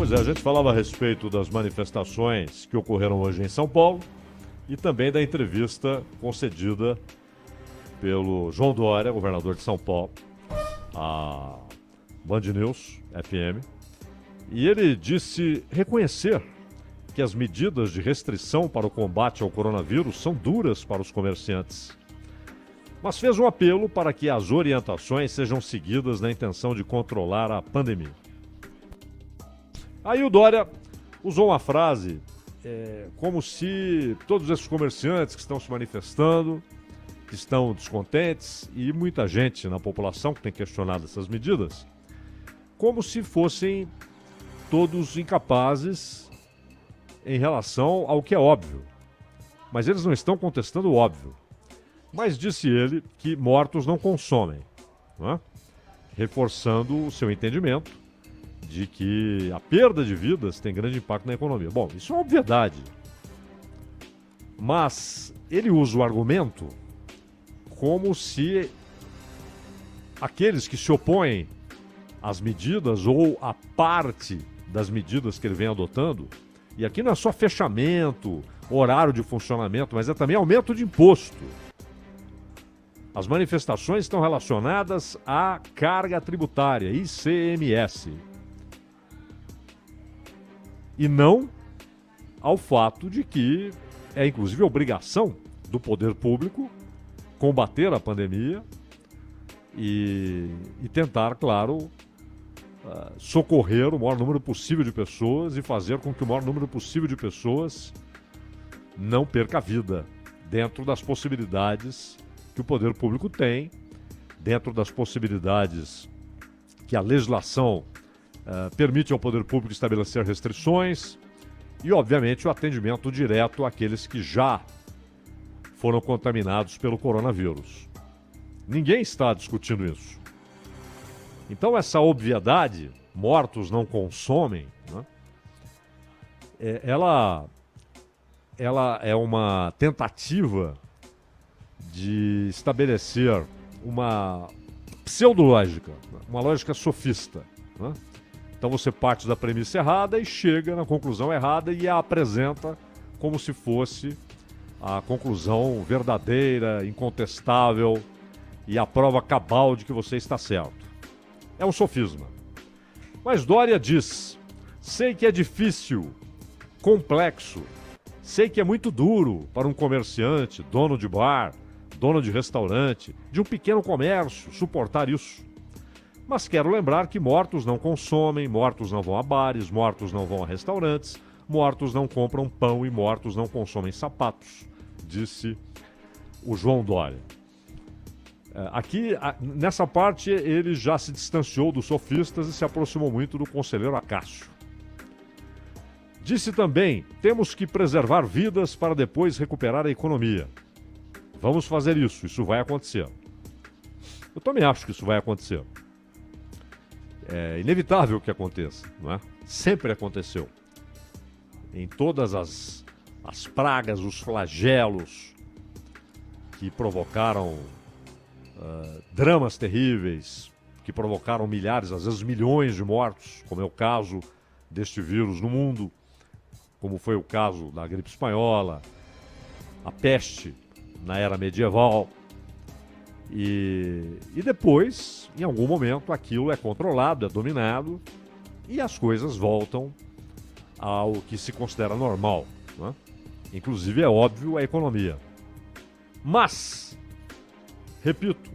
Pois é, a gente falava a respeito das manifestações que ocorreram hoje em São Paulo e também da entrevista concedida pelo João Dória, governador de São Paulo, à Band News FM. E ele disse reconhecer que as medidas de restrição para o combate ao coronavírus são duras para os comerciantes, mas fez um apelo para que as orientações sejam seguidas na intenção de controlar a pandemia. Aí o Dória usou uma frase como se todos esses comerciantes que estão se manifestando, que estão descontentes, e muita gente na população que tem questionado essas medidas, como se fossem todos incapazes em relação ao que é óbvio. Mas eles não estão contestando o óbvio. Mas disse ele que mortos não consomem, não é? Reforçando o seu entendimento de que a perda de vidas tem grande impacto na economia. Bom, isso é uma obviedade. Mas ele usa o argumento como se aqueles que se opõem às medidas ou à parte das medidas que ele vem adotando, e aqui não é só fechamento, horário de funcionamento, mas é também aumento de imposto. As manifestações estão relacionadas à carga tributária, ICMS. E não ao fato de que é inclusive obrigação do poder público combater a pandemia e tentar, claro, socorrer o maior número possível de pessoas e fazer com que o maior número possível de pessoas não perca a vida, dentro das possibilidades que o poder público tem, dentro das possibilidades que a legislação permite ao poder público estabelecer restrições e, obviamente, o atendimento direto àqueles que já foram contaminados pelo coronavírus. Ninguém está discutindo isso. Então, essa obviedade, mortos não consomem, né? Ela é uma tentativa de estabelecer uma pseudológica, uma lógica sofista, né? Então você parte da premissa errada e chega na conclusão errada e a apresenta como se fosse a conclusão verdadeira, incontestável e a prova cabal de que você está certo. É um sofisma. Mas Dória diz: sei que é difícil, complexo, sei que é muito duro para um comerciante, dono de bar, dono de restaurante, de um pequeno comércio, suportar isso. Mas quero lembrar que mortos não consomem, mortos não vão a bares, mortos não vão a restaurantes, mortos não compram pão e mortos não consomem sapatos, disse o João Dória. Aqui, nessa parte, ele já se distanciou dos sofistas e se aproximou muito do conselheiro Acácio. Disse também: temos que preservar vidas para depois recuperar a economia. Vamos fazer isso, isso vai acontecer. Eu também acho que isso vai acontecer. É inevitável que aconteça, não é? Sempre aconteceu. Em todas as pragas, os flagelos que provocaram dramas terríveis, que provocaram milhares, às vezes milhões de mortos, como é o caso deste vírus no mundo, como foi o caso da gripe espanhola, a peste na era medieval. E depois, em algum momento, aquilo é controlado, é dominado e as coisas voltam ao que se considera normal, né? Inclusive, é óbvio, a economia. Mas, repito,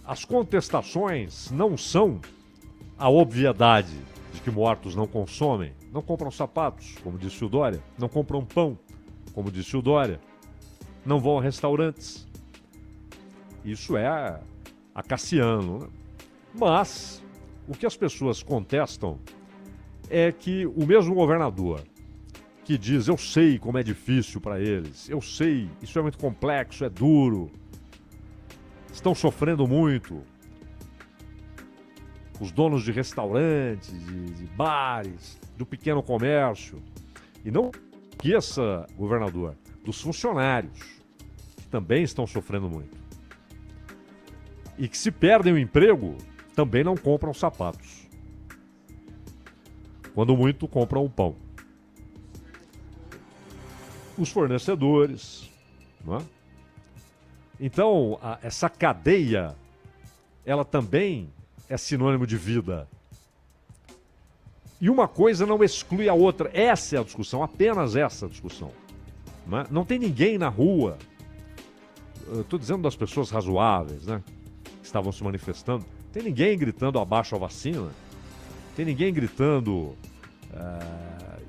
as contestações não são a obviedade de que mortos não consomem, não compram sapatos, como disse o Dória, não compram pão, como disse o Dória, não vão a restaurantes. Isso é acaciano, né? Mas o que as pessoas contestam é que o mesmo governador que diz: eu sei como é difícil para eles, eu sei, isso é muito complexo, é duro, estão sofrendo muito, os donos de restaurantes, de bares, do pequeno comércio. E não esqueça, governador, dos funcionários, que também estão sofrendo muito. E que, se perdem o emprego, também não compram sapatos. Quando muito, compram o pão. Os fornecedores, não é? Então, essa cadeia, ela também é sinônimo de vida. E uma coisa não exclui a outra. Essa é a discussão, apenas essa discussão. Não é? Não tem ninguém na rua, estou dizendo das pessoas razoáveis, né, que estavam se manifestando, tem ninguém gritando abaixo a vacina, tem ninguém gritando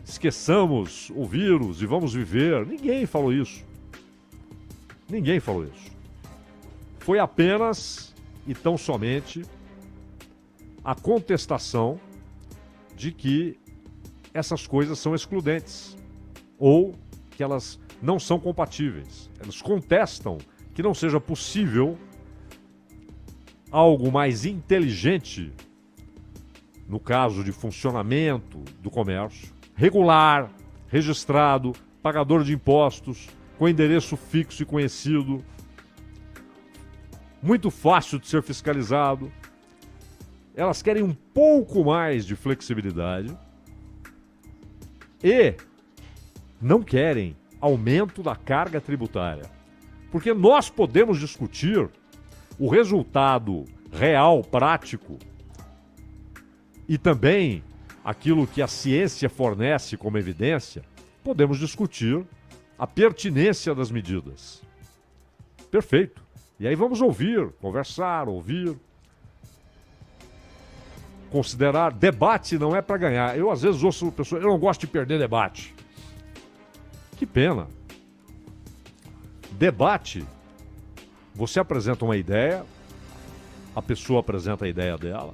esqueçamos o vírus e vamos viver. Ninguém falou isso. Ninguém falou isso. Foi apenas e tão somente a contestação de que essas coisas são excludentes ou que elas não são compatíveis. Eles contestam que não seja possível algo mais inteligente, no caso de funcionamento do comércio, regular, registrado, pagador de impostos, com endereço fixo e conhecido, muito fácil de ser fiscalizado. Elas querem um pouco mais de flexibilidade e não querem aumento da carga tributária. Porque nós podemos discutir o resultado real, prático, e também aquilo que a ciência fornece como evidência, podemos discutir a pertinência das medidas. Perfeito. E aí vamos ouvir, conversar, ouvir, considerar. Debate não é para ganhar. Eu às vezes ouço pessoas, eu não gosto de perder debate. Que pena. Debate, você apresenta uma ideia, a pessoa apresenta a ideia dela,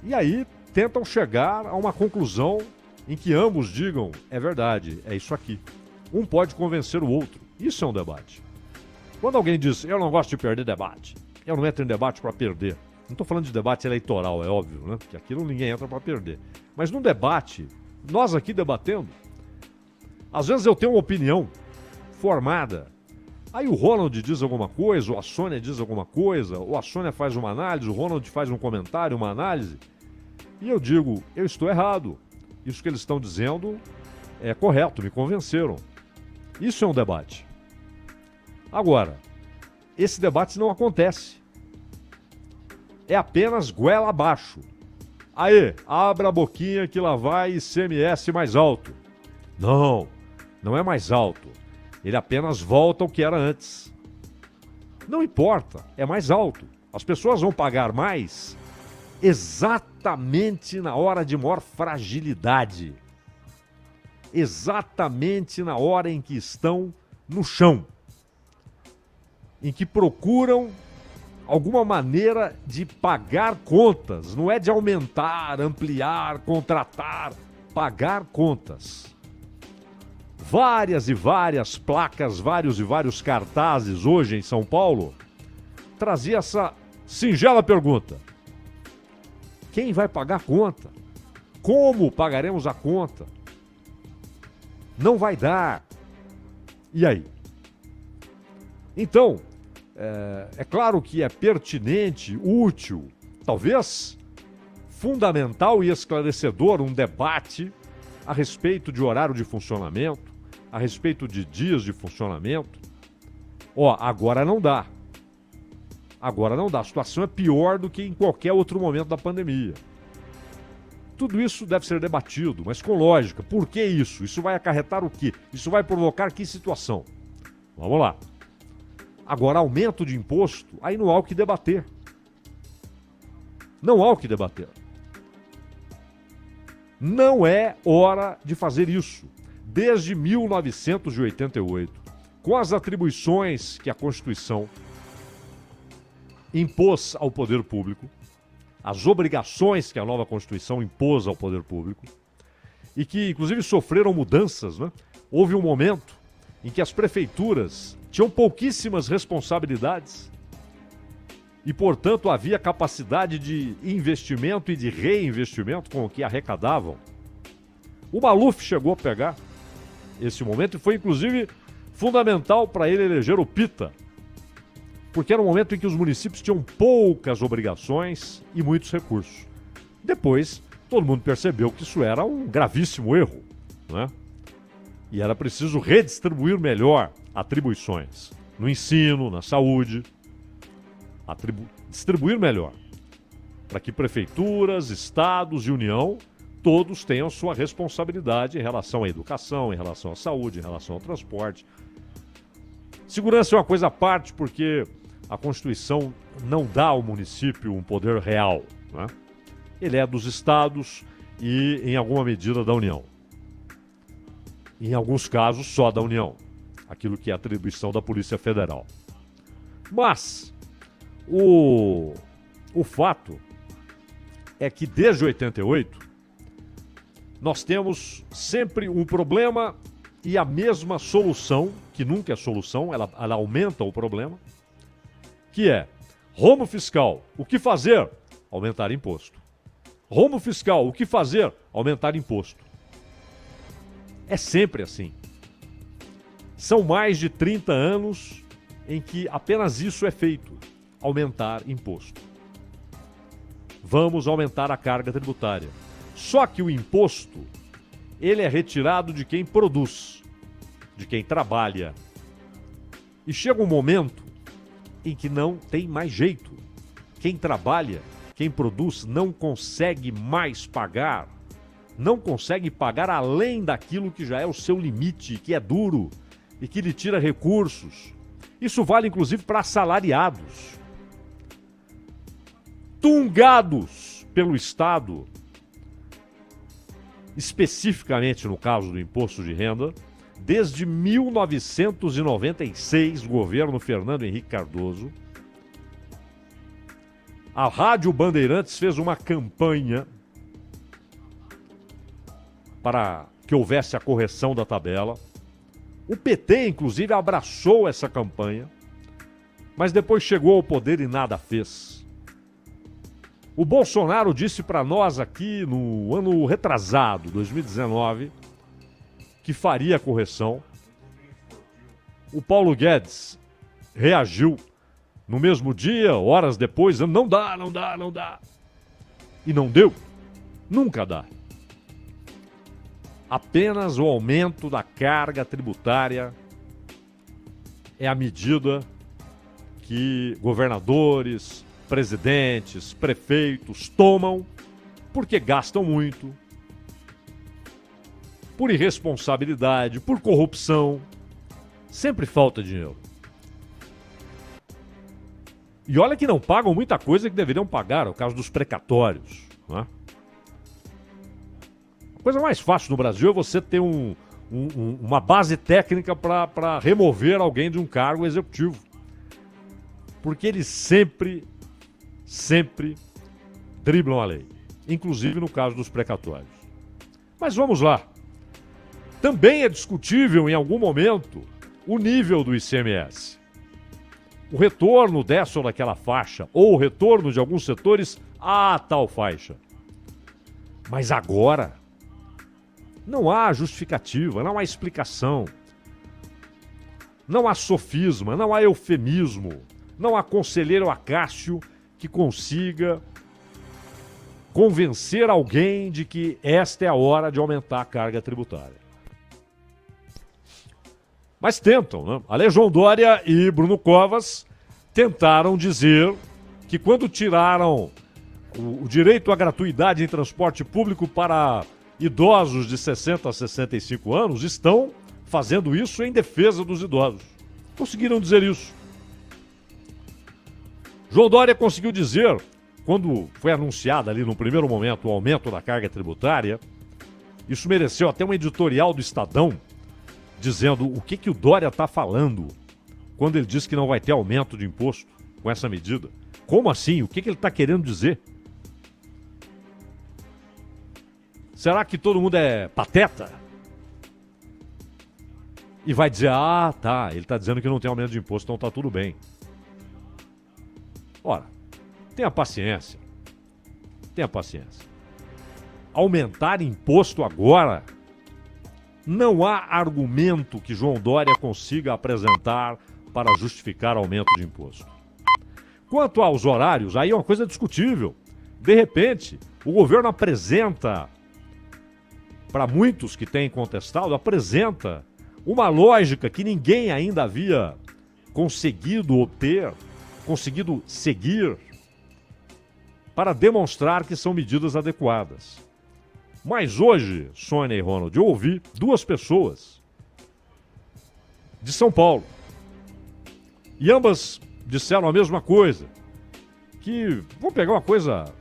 e aí tentam chegar a uma conclusão em que ambos digam, é verdade, é isso aqui. Um pode convencer o outro. Isso é um debate. Quando alguém diz, eu não gosto de perder debate, eu não entro em debate para perder. Não estou falando de debate eleitoral, é óbvio, né? Porque aquilo ninguém entra para perder. Mas num debate, nós aqui debatendo, às vezes eu tenho uma opinião formada. Aí o Ronald diz alguma coisa, ou a Sônia diz alguma coisa, ou a Sônia faz uma análise, o Ronald faz um comentário, uma análise, e eu digo, eu estou errado. Isso que eles estão dizendo é correto, me convenceram. Isso é um debate. Agora, esse debate não acontece. É apenas goela abaixo. Aí, abra a boquinha que lá vai ICMS mais alto. Não, não é mais alto. Ele apenas volta ao que era antes. Não importa, é mais alto. As pessoas vão pagar mais exatamente na hora de maior fragilidade. Exatamente na hora em que estão no chão. Em que procuram alguma maneira de pagar contas. Não é de aumentar, ampliar, contratar. Pagar contas. Várias e várias placas, vários e vários cartazes hoje em São Paulo trazia essa singela pergunta: quem vai pagar a conta? Como pagaremos a conta? Não vai dar. E aí? Então, é claro que é pertinente, útil, talvez fundamental e esclarecedor um debate a respeito de horário de funcionamento, a respeito de dias de funcionamento. Agora não dá. Agora não dá. A situação é pior do que em qualquer outro momento da pandemia. Tudo isso deve ser debatido, mas com lógica. Por que isso? Isso vai acarretar o quê? Isso vai provocar que situação? Vamos lá. Agora, aumento de imposto, aí não há o que debater. Não há o que debater. Não é hora de fazer isso. Desde 1988, com as atribuições que a Constituição impôs ao poder público, as obrigações que a nova Constituição impôs ao poder público, e que inclusive sofreram mudanças, né? Houve um momento em que as prefeituras tinham pouquíssimas responsabilidades e, portanto, havia capacidade de investimento e de reinvestimento com o que arrecadavam. O Maluf chegou a pegar esse momento e foi, inclusive, fundamental para ele eleger o Pita, porque era um momento em que os municípios tinham poucas obrigações e muitos recursos. Depois todo mundo percebeu que isso era um gravíssimo erro, né? E era preciso redistribuir melhor atribuições no ensino, na saúde, distribuir melhor, para que prefeituras, estados e União todos tenham sua responsabilidade em relação à educação, em relação à saúde, em relação ao transporte. Segurança é uma coisa à parte, porque a Constituição não dá ao município um poder real, né? Ele é dos estados e, em alguma medida, da União. Em alguns casos, só da União. Aquilo que é atribuição da Polícia Federal. Mas o fato é que, desde 88, nós temos sempre um problema e a mesma solução, que nunca é solução, ela aumenta o problema, que é rombo fiscal. O que fazer? Aumentar imposto. Rombo fiscal. O que fazer? Aumentar imposto. É sempre assim. São mais de 30 anos em que apenas isso é feito, aumentar imposto. Vamos aumentar a carga tributária. Só que o imposto, ele é retirado de quem produz, de quem trabalha. E chega um momento em que não tem mais jeito. Quem trabalha, quem produz, não consegue mais pagar. Não consegue pagar além daquilo que já é o seu limite, que é duro e que lhe tira recursos. Isso vale inclusive para assalariados. Tungados pelo Estado, especificamente no caso do imposto de renda, desde 1996, governo Fernando Henrique Cardoso, a Rádio Bandeirantes fez uma campanha para que houvesse a correção da tabela. O PT, inclusive, abraçou essa campanha, mas depois chegou ao poder e nada fez. O Bolsonaro disse para nós aqui no ano retrasado, 2019, que faria a correção. O Paulo Guedes reagiu no mesmo dia, horas depois, dizendo não dá. E não deu. Nunca dá. Apenas o aumento da carga tributária é a medida que governadores, presidentes, prefeitos tomam porque gastam muito, por irresponsabilidade, por corrupção. Sempre falta dinheiro. E olha que não pagam muita coisa que deveriam pagar, é o caso dos precatórios, né? A coisa mais fácil no Brasil é você ter uma base técnica para remover alguém de um cargo executivo. Porque eles sempre driblam a lei. Inclusive no caso dos precatórios. Mas vamos lá. Também é discutível em algum momento o nível do ICMS. O retorno dessa ou daquela faixa, ou o retorno de alguns setores a tal faixa. Mas agora não há justificativa, não há explicação, não há sofisma, não há eufemismo, não há conselheiro Acácio que consiga convencer alguém de que esta é a hora de aumentar a carga tributária. Mas tentam, né? Ale João Dória e Bruno Covas tentaram dizer que quando tiraram o direito à gratuidade em transporte público para idosos de 60 a 65 anos, estão fazendo isso em defesa dos idosos. Conseguiram dizer isso. João Dória conseguiu dizer, quando foi anunciado ali no primeiro momento o aumento da carga tributária, isso mereceu até um editorial do Estadão, dizendo o que o Dória está falando quando ele diz que não vai ter aumento de imposto com essa medida. Como assim? O que ele está querendo dizer? Será que todo mundo é pateta? E vai dizer, tá, ele está dizendo que não tem aumento de imposto, então tá tudo bem. Ora, tenha paciência. Tenha paciência. Aumentar imposto agora, não há argumento que João Dória consiga apresentar para justificar aumento de imposto. Quanto aos horários, aí é uma coisa discutível. De repente, o governo apresenta, para muitos que têm contestado, apresenta uma lógica que ninguém ainda havia conseguido obter, conseguido seguir, para demonstrar que são medidas adequadas. Mas hoje, Sônia e Ronald, eu ouvi duas pessoas de São Paulo. E ambas disseram a mesma coisa. Que, vamos pegar uma coisa,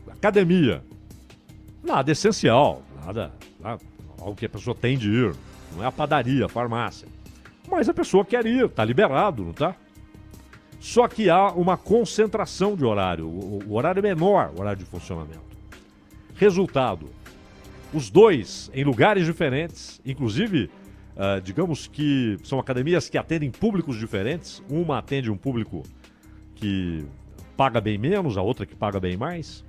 academia. Nada essencial, nada algo que a pessoa tem de ir. Não é a padaria, a farmácia. Mas a pessoa quer ir, está liberado, não está? Só que há uma concentração de horário. O horário é menor, o horário de funcionamento. Resultado, os dois em lugares diferentes, inclusive, digamos que são academias que atendem públicos diferentes. Uma atende um público que paga bem menos, a outra que paga bem mais.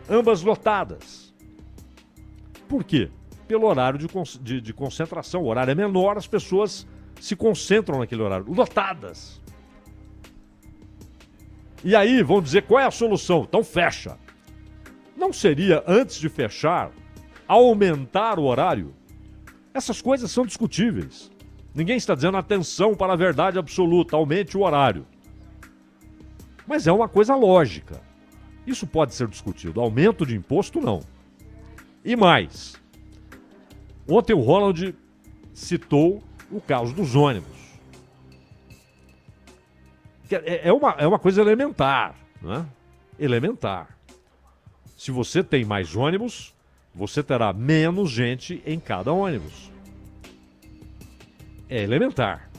Ambas lotadas. Por quê? Pelo horário de concentração. O horário é menor, as pessoas se concentram naquele horário. Lotadas. E aí, vão dizer, qual é a solução? Então fecha. Não seria, antes de fechar, aumentar o horário? Essas coisas são discutíveis. Ninguém está dizendo atenção para a verdade absoluta, aumente o horário. Mas é uma coisa lógica. Isso pode ser discutido. Aumento de imposto, não. E mais. Ontem o Ronald citou o caso dos ônibus. É uma coisa elementar, não é? Elementar. Se você tem mais ônibus, você terá menos gente em cada ônibus. É elementar.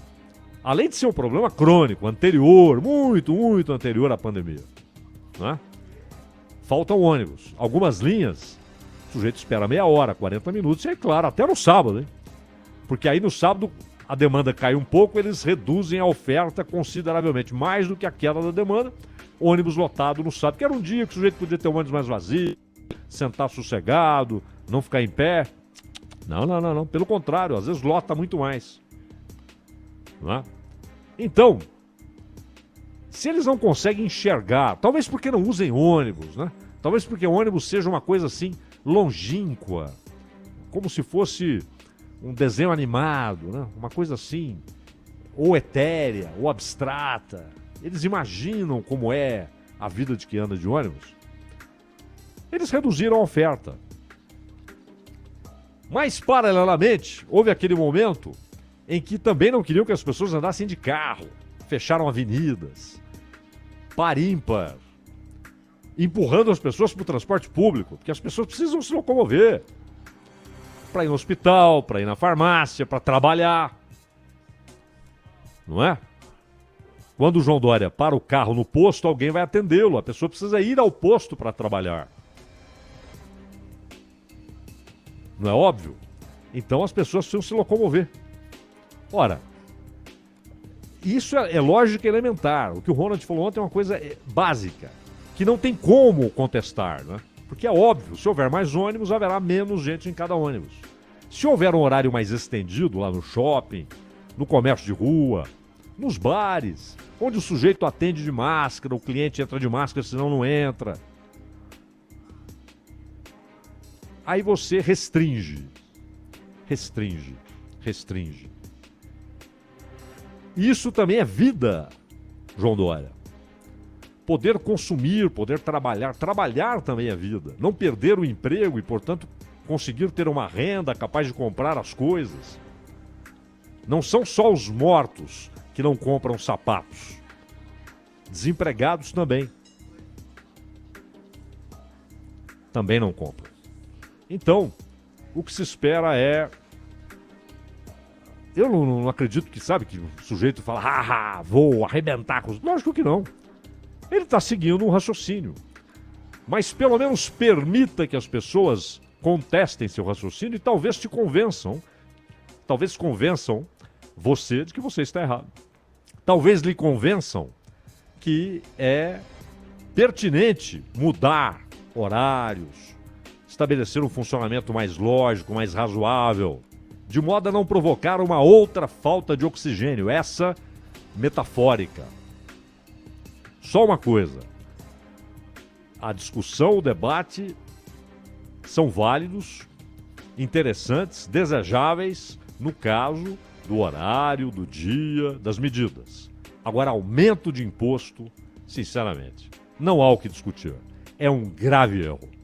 Além de ser um problema crônico, anterior, muito anterior à pandemia. Não é? Faltam ônibus. Algumas linhas, o sujeito espera meia hora, 40 minutos, e é claro, até no sábado, hein? Porque aí no sábado a demanda cai um pouco, eles reduzem a oferta consideravelmente, mais do que a queda da demanda. Ônibus lotado no sábado, que era um dia que o sujeito podia ter um ônibus mais vazio, sentar sossegado, não ficar em pé. Não. Pelo contrário, às vezes lota muito mais. Não é? Então, se eles não conseguem enxergar, talvez porque não usem ônibus, né? Talvez porque o ônibus seja uma coisa assim, longínqua, como se fosse um desenho animado, né? Uma coisa assim, ou etérea, ou abstrata. Eles imaginam como é a vida de quem anda de ônibus. Eles reduziram a oferta. Mas, paralelamente, houve aquele momento em que também não queriam que as pessoas andassem de carro. Fecharam avenidas, par ímpar, empurrando as pessoas para o transporte público, porque as pessoas precisam se locomover. Para ir no hospital, para ir na farmácia, para trabalhar. Não é? Quando o João Dória para o carro no posto, alguém vai atendê-lo. A pessoa precisa ir ao posto para trabalhar. Não é óbvio? Então as pessoas precisam se locomover. Ora, isso é lógica elementar. O que o Ronald falou ontem é uma coisa básica, que não tem como contestar, né? Porque é óbvio, se houver mais ônibus, haverá menos gente em cada ônibus. Se houver um horário mais estendido lá no shopping, no comércio de rua, nos bares, onde o sujeito atende de máscara, o cliente entra de máscara, senão não entra. Aí você restringe. Isso também é vida, João Dória. Poder consumir, poder trabalhar. Trabalhar também é vida. Não perder o emprego e, portanto, conseguir ter uma renda capaz de comprar as coisas. Não são só os mortos que não compram sapatos. Desempregados também. Também não compram. Então, o que se espera é... Eu não acredito que, sabe, que o sujeito fala, vou arrebentar com os... Lógico que não. Ele está seguindo um raciocínio. Mas pelo menos permita que as pessoas contestem seu raciocínio e talvez te convençam. Talvez convençam você de que você está errado. Talvez lhe convençam que é pertinente mudar horários, estabelecer um funcionamento mais lógico, mais razoável, de modo a não provocar uma outra falta de oxigênio, essa metafórica. Só uma coisa. a discussão, o debate são válidos, interessantes, desejáveis no caso do horário, do dia, das medidas. Agora, aumento de imposto, sinceramente, não há o que discutir. É um grave erro.